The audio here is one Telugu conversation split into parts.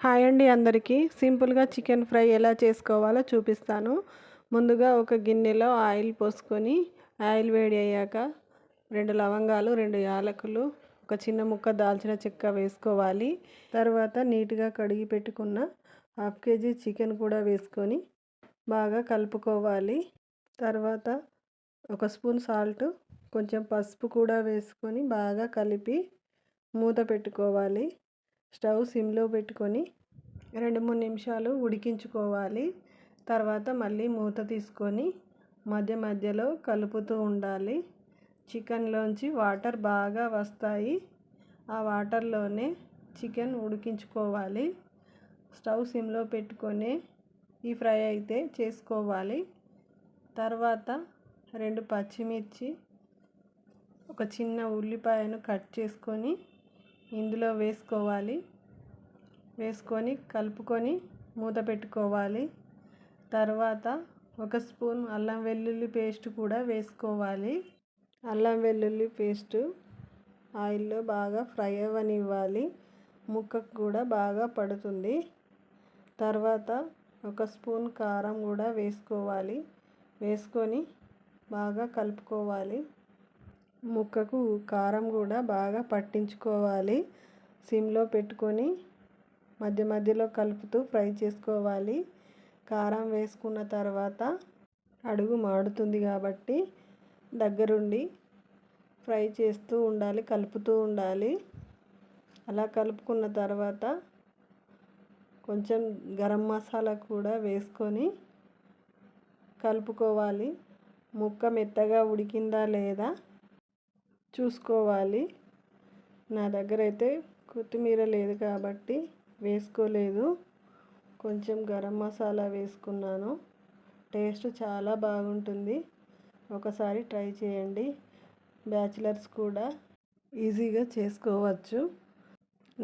హాయ్ అండి అందరికీ. సింపుల్గా చికెన్ ఫ్రై ఎలా చేసుకోవాలో చూపిస్తాను. ముందుగా ఒక గిన్నెలో ఆయిల్ పోసుకొని ఆయిల్ వేడి అయ్యాక 2 లవంగాలు, 2 యాలకులు, ఒక చిన్న ముక్క దాల్చిన చెక్క వేసుకోవాలి. తర్వాత నీట్గా కడిగి పెట్టుకున్న హాఫ్ కేజీ చికెన్ కూడా వేసుకొని బాగా కలుపుకోవాలి. తర్వాత ఒక స్పూన్ సాల్ట్, కొంచెం పసుపు కూడా వేసుకొని బాగా కలిపి మూత పెట్టుకోవాలి. స్టవ్ సిమ్లో పెట్టుకొని 2-3 నిమిషాలు ఉడికించుకోవాలి. తర్వాత మళ్ళీ మూత తీసుకొని మధ్య మధ్యలో కలుపుతూ ఉండాలి. చికెన్లోంచి వాటర్ బాగా వస్తాయి. ఆ వాటర్లోనే చికెన్ ఉడికించుకోవాలి. స్టవ్ సిమ్లో పెట్టుకొని ఈ ఫ్రై అయితే చేసుకోవాలి. తర్వాత 2 పచ్చిమిర్చి, ఒక చిన్న ఉల్లిపాయను కట్ చేసుకొని ఇందులో వేసుకోవాలి. వేసుకొని కలుపుకొని మూత పెట్టుకోవాలి. తర్వాత ఒక స్పూన్ అల్లం వెల్లుల్లి పేస్ట్ కూడా వేసుకోవాలి. అల్లం వెల్లుల్లి పేస్ట్ ఆయిల్లో బాగా ఫ్రై అవ్వనివ్వాలి. ముక్కకు కూడా బాగా పడుతుంది. తర్వాత ఒక స్పూన్ కారం కూడా వేసుకోవాలి. వేసుకొని బాగా కలుపుకోవాలి. ముక్కకు కారం కూడా బాగా పట్టించుకోవాలి. సిమ్లో పెట్టుకొని మధ్య మధ్యలో కలుపుతూ ఫ్రై చేసుకోవాలి. కారం వేసుకున్న తర్వాత అడుగు మాడుతుంది కాబట్టి దగ్గరుండి ఫ్రై చేస్తూ ఉండాలి, కలుపుతూ ఉండాలి. అలా కలుపుకున్న తర్వాత కొంచెం గరం మసాలా కూడా వేసుకొని కలుపుకోవాలి. ముక్క మెత్తగా ఉడికిందా లేదా చూసుకోవాలి. నా దగ్గర అయితే కొత్తిమీర లేదు కాబట్టి వేసుకోలేదు. కొంచెం గరం మసాలా వేసుకున్నాను. టేస్ట్ చాలా బాగుంటుంది. ఒకసారి ట్రై చేయండి. బ్యాచిలర్స్ కూడా ఈజీగా చేసుకోవచ్చు.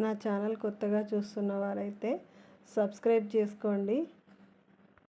నా ఛానల్ కొత్తగా చూస్తున్న వారైతే సబ్స్క్రైబ్ చేసుకోండి.